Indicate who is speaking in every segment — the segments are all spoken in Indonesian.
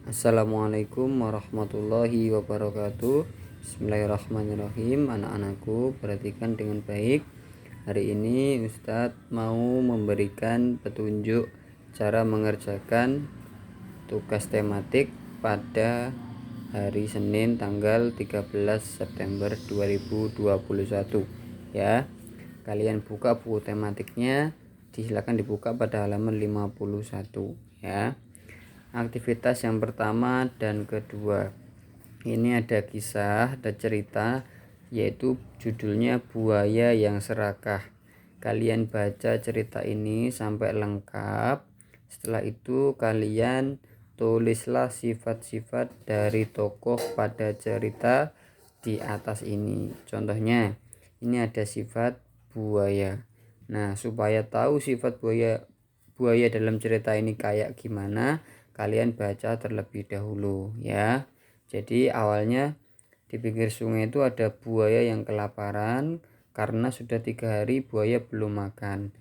Speaker 1: Assalamualaikum warahmatullahi wabarakatuh. Bismillahirrahmanirrahim. Anak-anakku, perhatikan dengan baik. Hari ini Ustadz mau memberikan petunjuk cara mengerjakan tugas tematik pada hari Senin tanggal 13 September 2021 ya. Kalian buka buku tematiknya, silakan dibuka pada halaman 51 ya. Aktivitas yang pertama dan kedua, ini ada kisah, ada cerita, yaitu judulnya Buaya yang Serakah. Kalian baca cerita ini sampai lengkap. Setelah itu kalian tulislah sifat-sifat dari tokoh pada cerita di atas ini. Contohnya, ini ada sifat buaya. Nah, supaya tahu sifat buaya dalam cerita ini kayak gimana, kalian baca terlebih dahulu ya. Jadi awalnya di pinggir sungai itu ada buaya yang kelaparan karena sudah 3 hari buaya belum makan.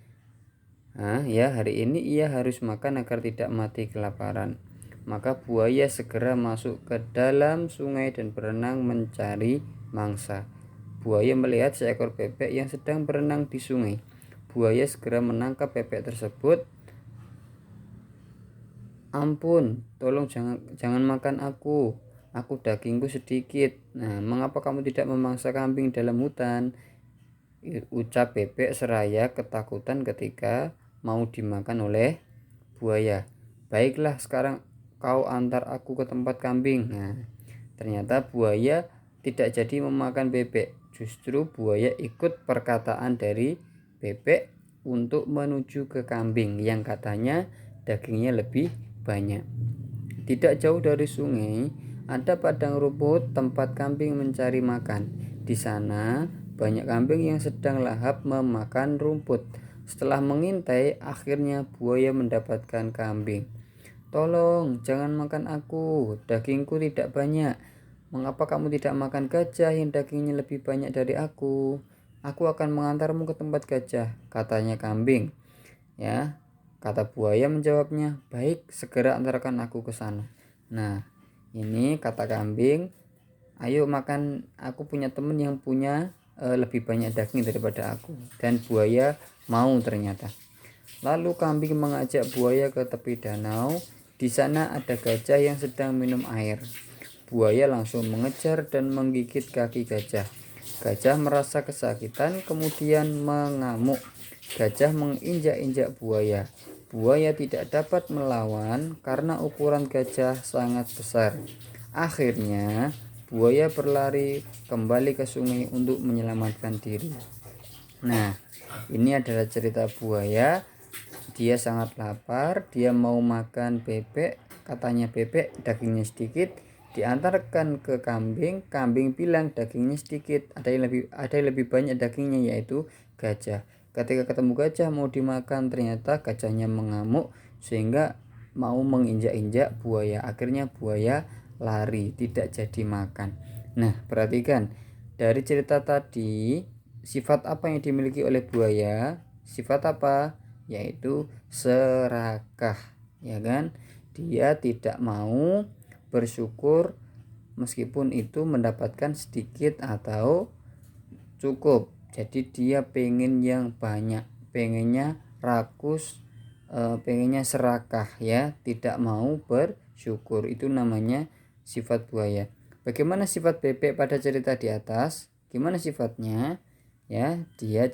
Speaker 1: Nah ya, hari ini ia harus makan agar tidak mati kelaparan. Maka buaya segera masuk ke dalam sungai dan berenang mencari mangsa. Buaya melihat seekor bebek yang sedang berenang di sungai. Buaya segera menangkap bebek tersebut. Ampun, tolong jangan makan aku dagingku sedikit. Nah, mengapa kamu tidak memangsa kambing dalam hutan? Ucap bebek seraya ketakutan ketika mau dimakan oleh buaya. Baiklah, sekarang kau antar aku ke tempat kambing. Nah, ternyata buaya tidak jadi memakan bebek. Justru buaya ikut perkataan dari bebek untuk menuju ke kambing yang katanya dagingnya lebih banyak. Tidak jauh dari sungai ada padang rumput tempat kambing mencari makan. Di sana banyak kambing yang sedang lahap memakan rumput. Setelah mengintai, akhirnya buaya mendapatkan kambing. Tolong jangan makan aku, dagingku tidak banyak. Mengapa kamu tidak makan gajah yang dagingnya lebih banyak dari aku? Aku akan mengantarmu ke tempat gajah, katanya kambing. Ya, kata buaya menjawabnya, baik, segera antarkan aku ke sana. Nah, ini kata kambing, ayo makan, aku punya teman yang punya lebih banyak daging daripada aku. Dan buaya mau ternyata. Lalu kambing mengajak buaya ke tepi danau. Di sana ada gajah yang sedang minum air. Buaya langsung mengejar dan menggigit kaki gajah. Gajah merasa kesakitan kemudian mengamuk. Gajah menginjak-injak buaya. Buaya tidak dapat melawan karena ukuran gajah sangat besar. Akhirnya buaya berlari kembali ke sungai untuk menyelamatkan diri. Nah, ini adalah cerita buaya. Dia sangat lapar, dia mau makan bebek. Katanya bebek dagingnya sedikit, diantarkan ke kambing. Kambing bilang dagingnya sedikit, ada yang lebih banyak dagingnya, yaitu gajah. Ketika ketemu gajah mau dimakan, ternyata gajahnya mengamuk sehingga mau menginjak-injak buaya. Akhirnya buaya lari, tidak jadi makan. Nah, perhatikan dari cerita tadi, sifat apa yang dimiliki oleh buaya? Sifat apa? Yaitu serakah, ya kan? Dia tidak mau bersyukur meskipun itu mendapatkan sedikit atau cukup. Jadi dia pengen yang banyak, pengennya rakus, pengennya serakah ya, tidak mau bersyukur. Itu namanya sifat buaya. Bagaimana sifat bebek pada cerita di atas? Gimana sifatnya? Ya, dia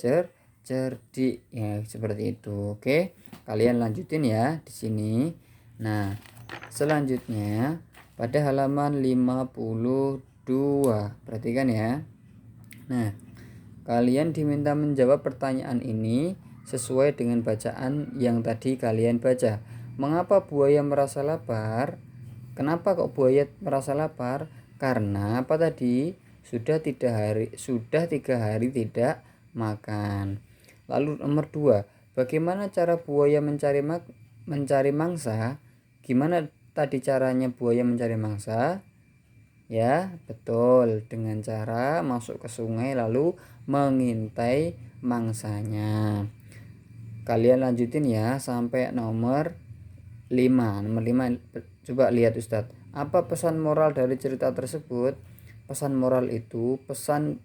Speaker 1: cerdik ya, seperti itu. Oke, kalian lanjutin ya di sini. Nah, selanjutnya pada halaman 52. Perhatikan ya. Nah, kalian diminta menjawab pertanyaan ini sesuai dengan bacaan yang tadi kalian baca. Mengapa buaya merasa lapar? Kenapa kok buaya merasa lapar? Karena apa tadi? Sudah 3 hari tidak makan. Lalu nomor 2, bagaimana cara buaya mencari mangsa? Gimana tadi caranya buaya mencari mangsa? Ya, betul, dengan cara masuk ke sungai lalu mengintai mangsanya. Kalian lanjutin ya sampai nomor Nomor 5, coba lihat Ustadz. Apa pesan moral dari cerita tersebut? Pesan moral itu pesan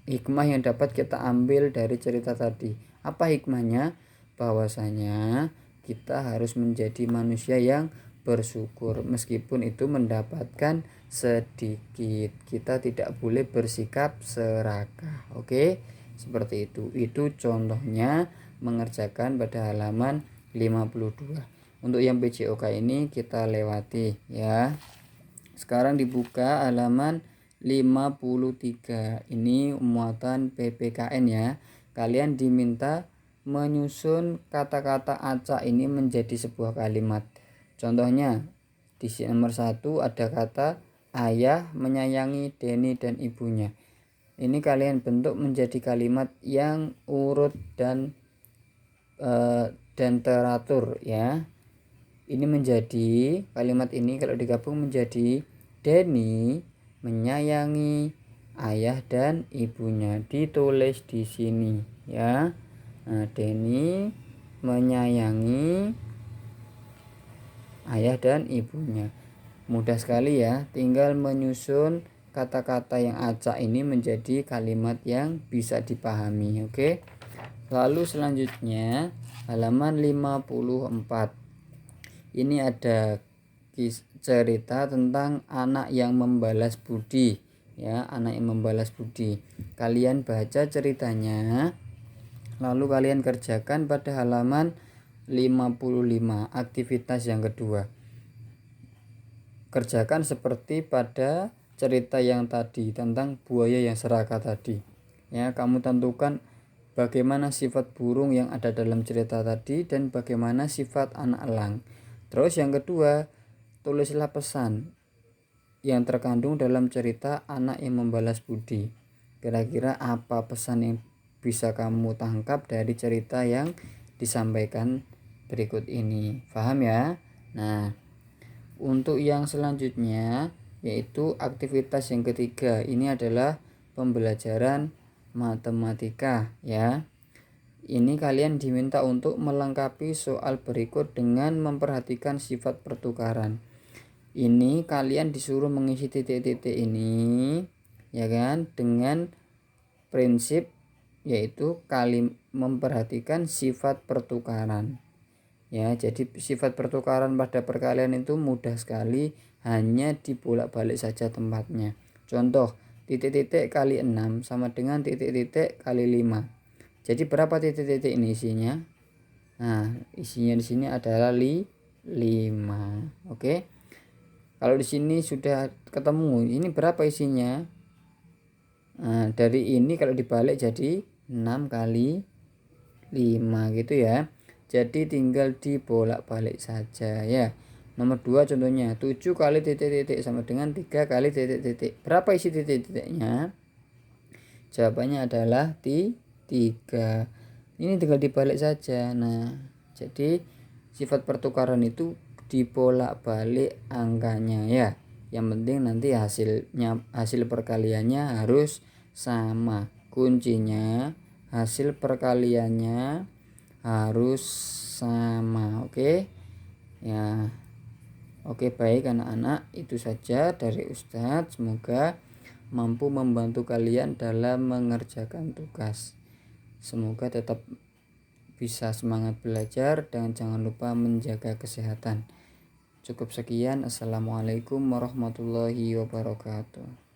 Speaker 1: hikmah yang dapat kita ambil dari cerita tadi. Apa hikmahnya? Bahwasanya kita harus menjadi manusia yang bersyukur meskipun itu mendapatkan sedikit. Kita tidak boleh bersikap serakah. Oke? Seperti itu. Itu contohnya mengerjakan pada halaman 52. Untuk yang PJOK ini kita lewati ya. Sekarang dibuka halaman 53. Ini muatan PPKN ya. Kalian diminta menyusun kata-kata acak ini menjadi sebuah kalimat. Contohnya di nomor 1 ada kata ayah menyayangi Denny dan ibunya. Ini kalian bentuk menjadi kalimat yang urut dan teratur ya. Ini menjadi kalimat ini kalau digabung menjadi Denny menyayangi ayah dan ibunya. Ditulis di sini ya. Nah, Denny menyayangi ayah dan ibunya. Mudah sekali ya, tinggal menyusun kata-kata yang acak ini menjadi kalimat yang bisa dipahami. Oke. Lalu selanjutnya halaman 54. Ini ada cerita tentang anak yang membalas budi ya, anak yang membalas budi. Kalian baca ceritanya lalu kalian kerjakan pada halaman 55. Aktivitas yang kedua, kerjakan seperti pada cerita yang tadi tentang buaya yang serakah tadi ya. Kamu tentukan bagaimana sifat burung yang ada dalam cerita tadi dan bagaimana sifat anak elang. Terus yang kedua, tulislah pesan yang terkandung dalam cerita anak yang membalas budi. Kira-kira apa pesan yang bisa kamu tangkap dari cerita yang disampaikan berikut ini? Paham ya? Nah, untuk yang selanjutnya yaitu aktivitas yang ketiga. Ini adalah pembelajaran matematika ya. Ini kalian diminta untuk melengkapi soal berikut dengan memperhatikan sifat pertukaran. Ini kalian disuruh mengisi titik-titik ini ya kan, dengan prinsip yaitu memperhatikan sifat pertukaran. Ya, jadi sifat pertukaran pada perkalian itu mudah sekali, hanya dibolak-balik saja tempatnya. Contoh, titik-titik kali 6 sama dengan titik-titik kali 5. Jadi berapa titik-titik ini isinya? Nah, isinya di sini adalah 5. Oke. Kalau di sini sudah ketemu, ini berapa isinya? Nah, dari ini kalau dibalik jadi 6 kali 5 gitu ya. Jadi tinggal dibolak-balik saja ya. Nomor 2 contohnya 7 kali titik-titik sama dengan 3 kali titik-titik. Berapa isi titik-titiknya? Jawabannya adalah 3. Ini tinggal dibalik saja. Nah, jadi sifat pertukaran itu dibolak-balik angkanya ya. Yang penting nanti hasil perkaliannya harus sama. Kuncinya hasil perkaliannya harus sama. Oke ya. Oke, baik anak-anak, itu saja dari Ustadz. Semoga mampu membantu kalian dalam mengerjakan tugas. Semoga tetap bisa semangat belajar dan jangan lupa menjaga kesehatan. Cukup sekian. Assalamualaikum warahmatullahi wabarakatuh.